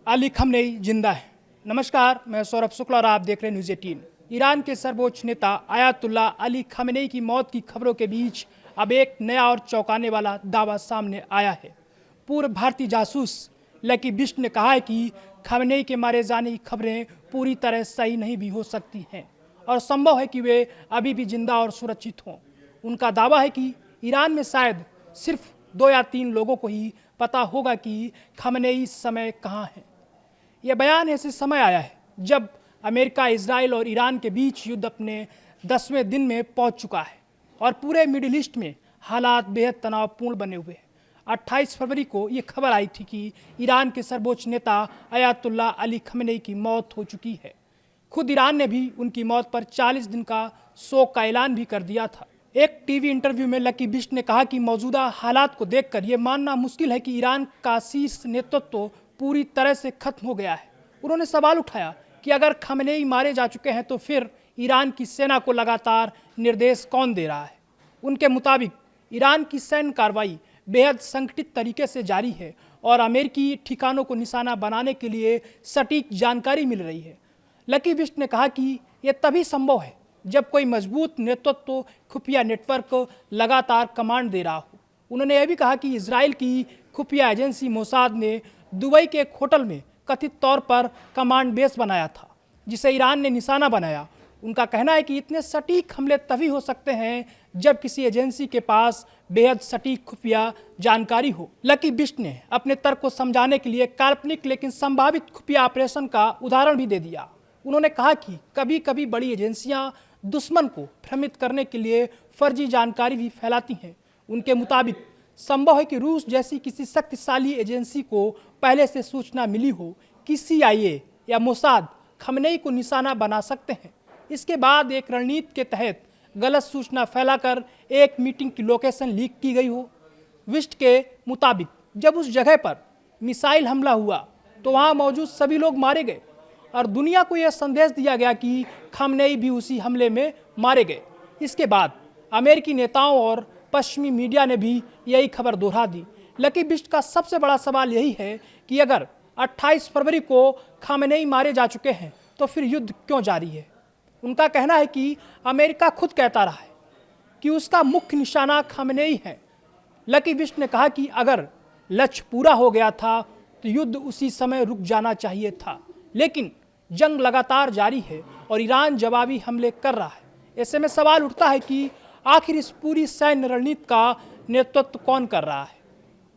अली खamenei जिंदा है। नमस्कार, मैं सौरभ शुक्ला और आप देख रहे हैं न्यूज़ 18। ईरान के सर्वोच्च नेता आयतुल्ला अली खamenei की मौत की खबरों के बीच अब एक नया और चौंकाने वाला दावा सामने आया है। पूर्व भारतीय जासूस लकी बिष्ट ने कहा है कि खamenei के मारे जाने की खबरें पूरी तरह सही नहीं भी हो सकती हैं और संभव है कि वे अभी भी जिंदा और सुरक्षित हों। उनका दावा है कि ईरान में शायद सिर्फ 2 या 3 लोगों को ही पता होगा कि खamenei इस समय कहाँ है। यह बयान ऐसे समय आया है जब अमेरिका, इजराइल और ईरान के बीच युद्ध अपने 10वें दिन में पहुंच चुका है और पूरे मिडिल ईस्ट में हालात बेहद तनावपूर्ण बने हुए हैं। 28 फरवरी को ये खबर आई थी कि ईरान के सर्वोच्च नेता आयतुल्ला अली खamenei की मौत हो चुकी है। खुद ईरान ने भी उनकी मौत पर 40 दिन का शोक का ऐलान भी कर दिया था। एक टीवी इंटरव्यू में लकी बिष्ट ने कहा कि मौजूदा हालात को देखकर यह मानना मुश्किल है कि ईरान का शीर्ष नेतृत्व पूरी तरह से खत्म हो गया है। उन्होंने सवाल उठाया कि अगर खamenei मारे जा चुके हैं तो फिर ईरान की सेना को लगातार निर्देश कौन दे रहा है। उनके मुताबिक ईरान की सैन्य कार्रवाई बेहद संगठित तरीके से जारी है और अमेरिकी ठिकानों को निशाना बनाने के लिए सटीक जानकारी मिल रही है। लकी बिष्ट ने कहा कि यह तभी संभव है जब कोई मजबूत नेतृत्व खुफिया नेटवर्क लगातार कमांड दे रहा हो। उन्होंने यह भी कहा कि इजराइल की खुफिया एजेंसी मोसाद ने दुबई के एक होटल में कथित तौर पर कमांड बेस बनाया था, जिसे ईरान ने निशाना बनाया। उनका कहना है कि इतने सटीक हमले तभी हो सकते हैं जब किसी एजेंसी के पास बेहद सटीक खुफिया जानकारी हो। लकी बिष्ट ने अपने तर्क को समझाने के लिए काल्पनिक लेकिन संभावित खुफिया ऑपरेशन का उदाहरण भी दे दिया। उन्होंने कहा कि कभी कभी बड़ी एजेंसियां दुश्मन को भ्रमित करने के लिए फर्जी जानकारी भी फैलाती हैं। उनके मुताबिक संभव है कि रूस जैसी किसी शक्तिशाली एजेंसी को पहले से सूचना मिली हो कि CIA या मोसाद खamenei को निशाना बना सकते हैं। इसके बाद एक रणनीति के तहत गलत सूचना फैलाकर एक मीटिंग की लोकेशन लीक की गई हो। बिष्ट के मुताबिक जब उस जगह पर मिसाइल हमला हुआ तो वहां मौजूद सभी लोग मारे गए और दुनिया को यह संदेश दिया गया कि खamenei भी उसी हमले में मारे गए। इसके बाद अमेरिकी नेताओं और पश्चिमी मीडिया ने भी यही खबर दोहरा दी। लकी बिष्ट का सबसे बड़ा सवाल यही है कि अगर 28 फरवरी को खamenei मारे जा चुके हैं तो फिर युद्ध क्यों जारी है। उनका कहना है कि अमेरिका खुद कहता रहा है कि उसका मुख्य निशाना खamenei है। लकी बिष्ट ने कहा कि अगर लक्ष्य पूरा हो गया था तो युद्ध उसी समय रुक जाना चाहिए था, लेकिन जंग लगातार जारी है और ईरान जवाबी हमले कर रहा है। ऐसे में सवाल उठता है कि आखिर इस पूरी सैन्य रणनीति का नेतृत्व कौन कर रहा है।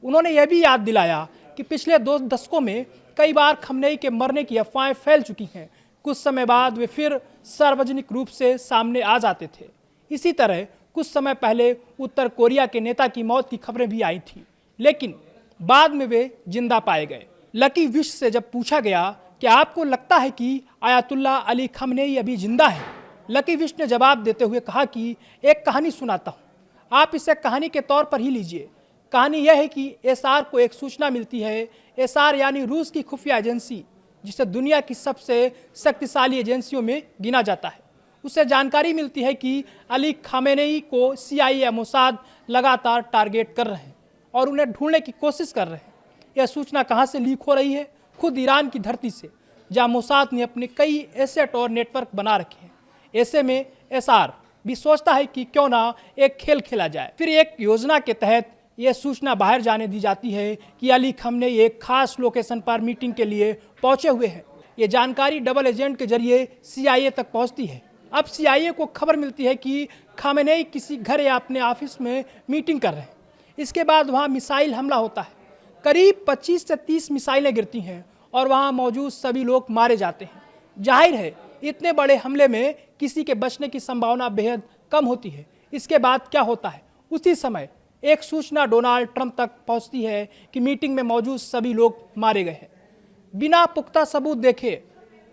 उन्होंने यह भी याद दिलाया कि पिछले 2 दशकों में कई बार खamenei के मरने की अफवाहें फैल चुकी हैं। कुछ समय बाद वे फिर सार्वजनिक रूप से सामने आ जाते थे। इसी तरह कुछ समय पहले उत्तर कोरिया के नेता की मौत की खबरें भी आई थी, लेकिन बाद में वे जिंदा पाए गए। लकी बिष्ट से जब पूछा गया कि आपको लगता है कि आयतुल्ला अली खamenei अभी जिंदा है, लकी बिष्ट ने जवाब देते हुए कहा कि एक कहानी सुनाता हूँ, आप इसे कहानी के तौर पर ही लीजिए। कहानी यह है कि SR को एक सूचना मिलती है। SR यानी रूस की खुफिया एजेंसी, जिसे दुनिया की सबसे शक्तिशाली एजेंसियों में गिना जाता है। उसे जानकारी मिलती है कि अली खamenei को CIA या मोसाद लगातार टारगेट कर रहे हैं और उन्हें ढूंढने की कोशिश कर रहे हैं। यह सूचना कहाँ से लीक हो रही है? खुद ईरान की धरती से, जहाँ मोसाद ने अपने कई एसेट और नेटवर्क बना रखे हैं। ऐसे में SR भी सोचता है कि क्यों ना एक खेल खेला जाए। फिर एक योजना के तहत यह सूचना बाहर जाने दी जाती है कि अली खamenei एक खास लोकेशन पर मीटिंग के लिए पहुंचे हुए हैं। ये जानकारी डबल एजेंट के जरिए CIA तक पहुंचती है। अब CIA को खबर मिलती है कि खamenei किसी घर या अपने ऑफिस में मीटिंग कर रहे हैं। इसके बाद वहां मिसाइल हमला होता है। करीब 25 से 30 मिसाइलें गिरती हैं और वहां मौजूद सभी लोग मारे जाते हैं। जाहिर है इतने बड़े हमले में किसी के बचने की संभावना बेहद कम होती है। इसके बाद क्या होता है? उसी समय एक सूचना डोनाल्ड ट्रंप तक पहुंचती है कि मीटिंग में मौजूद सभी लोग मारे गए हैं। बिना पुख्ता सबूत देखे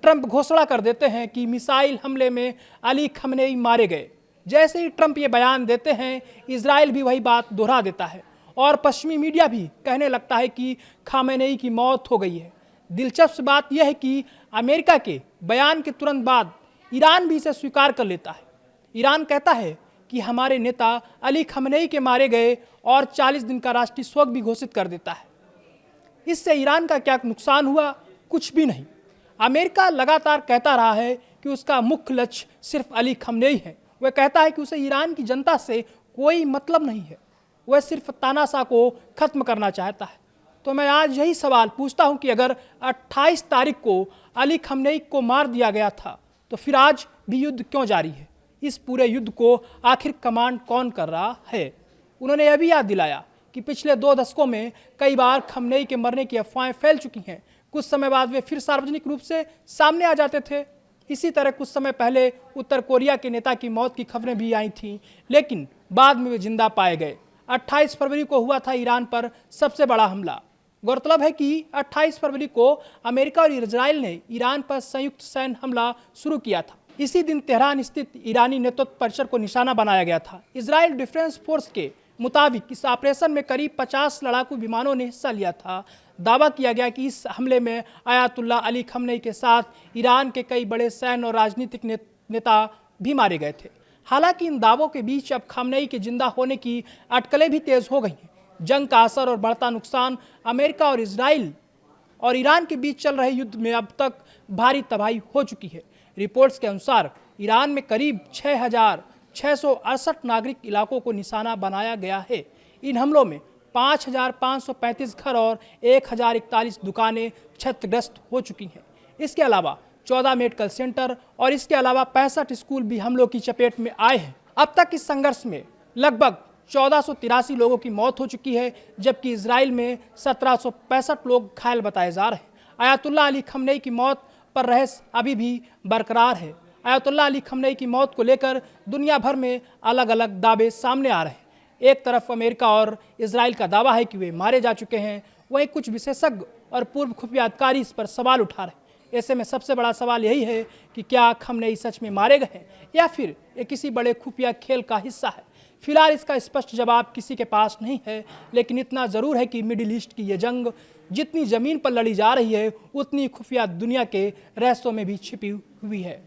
ट्रंप घोषणा कर देते हैं कि मिसाइल हमले में अली खamenei मारे गए। जैसे ही ट्रंप ये बयान देते हैं, इजराइल भी वही बात दोहरा देता है और पश्चिमी मीडिया भी कहने लगता है कि खamenei की मौत हो गई है। दिलचस्प बात यह है कि अमेरिका के बयान के तुरंत बाद ईरान भी इसे स्वीकार कर लेता है। ईरान कहता है कि हमारे नेता अली खamenei के मारे गए और 40 दिन का राष्ट्रीय शोक भी घोषित कर देता है। इससे ईरान का क्या नुकसान हुआ, कुछ भी नहीं। अमेरिका लगातार कहता रहा है कि उसका मुख्य लक्ष्य सिर्फ अली खamenei है। वह कहता है कि उसे ईरान की जनता से कोई मतलब नहीं है, वह सिर्फ तानाशाह को खत्म करना चाहता है। तो मैं आज यही सवाल पूछता हूं कि अगर 28 तारीख को अली खamenei को मार दिया गया था तो फिर आज भी युद्ध क्यों जारी है? इस पूरे युद्ध को आखिर कमांड कौन कर रहा है? उन्होंने यह भी याद दिलाया कि पिछले 2 दशकों में कई बार खamenei के मरने की अफवाहें फैल चुकी हैं। कुछ समय बाद वे फिर सार्वजनिक रूप से सामने आ जाते थे। इसी तरह कुछ समय पहले उत्तर कोरिया के नेता की मौत की खबरें भी आई थीं, लेकिन बाद में वे जिंदा पाए गए। 28 फरवरी को हुआ था ईरान पर सबसे बड़ा हमला। गौरतलब है कि 28 फरवरी को अमेरिका और इजराइल ने ईरान पर संयुक्त सैन्य हमला शुरू किया था। इसी दिन तेहरान स्थित ईरानी नेतृत्व परिसर को निशाना बनाया गया था। इजराइल डिफेंस फोर्स के मुताबिक इस ऑपरेशन में करीब 50 लड़ाकू विमानों ने हिस्सा लिया था। दावा किया गया कि इस हमले में आयतुल्ला अली खamenei के साथ ईरान के कई बड़े सैन्य और राजनीतिक नेता भी मारे गए थे। हालांकि इन दावों के बीच अब खamenei के जिंदा होने की अटकलें भी तेज हो गई हैं। जंग का असर और बढ़ता नुकसान, अमेरिका और इजराइल और ईरान के बीच चल रहे युद्ध में अब तक भारी तबाही हो चुकी है। रिपोर्ट्स के अनुसार ईरान में करीब 6,668 नागरिक इलाकों को निशाना बनाया गया है। इन हमलों में 5,535 घर और 1,041 दुकानें क्षतिग्रस्त हो चुकी हैं। इसके अलावा 14 मेडिकल सेंटर और इसके अलावा 65 स्कूल भी हमलों की चपेट में आए हैं। अब तक इस संघर्ष में लगभग 1483 लोगों की मौत हो चुकी है, जबकि इजराइल में 1765 लोग घायल बताए जा रहे हैं। आयतुल्ला अली खamenei की मौत पर रहस्य अभी भी बरकरार है। आयतुल्ला अली खamenei की मौत को लेकर दुनिया भर में अलग अलग दावे सामने आ रहे हैं। एक तरफ अमेरिका और इजराइल का दावा है कि वे मारे जा चुके हैं, वहीं कुछ विशेषज्ञ और पूर्व खुफिया अधिकारी इस पर सवाल उठा रहे हैं। ऐसे में सबसे बड़ा सवाल यही है कि क्या खamenei सच में मारे गए हैं या फिर ये किसी बड़े खुफिया खेल का हिस्सा है? फिलहाल इसका स्पष्ट जवाब किसी के पास नहीं है, लेकिन इतना ज़रूर है कि मिडिल ईस्ट की ये जंग जितनी ज़मीन पर लड़ी जा रही है, उतनी खुफिया दुनिया के रहस्यों में भी छिपी हुई है।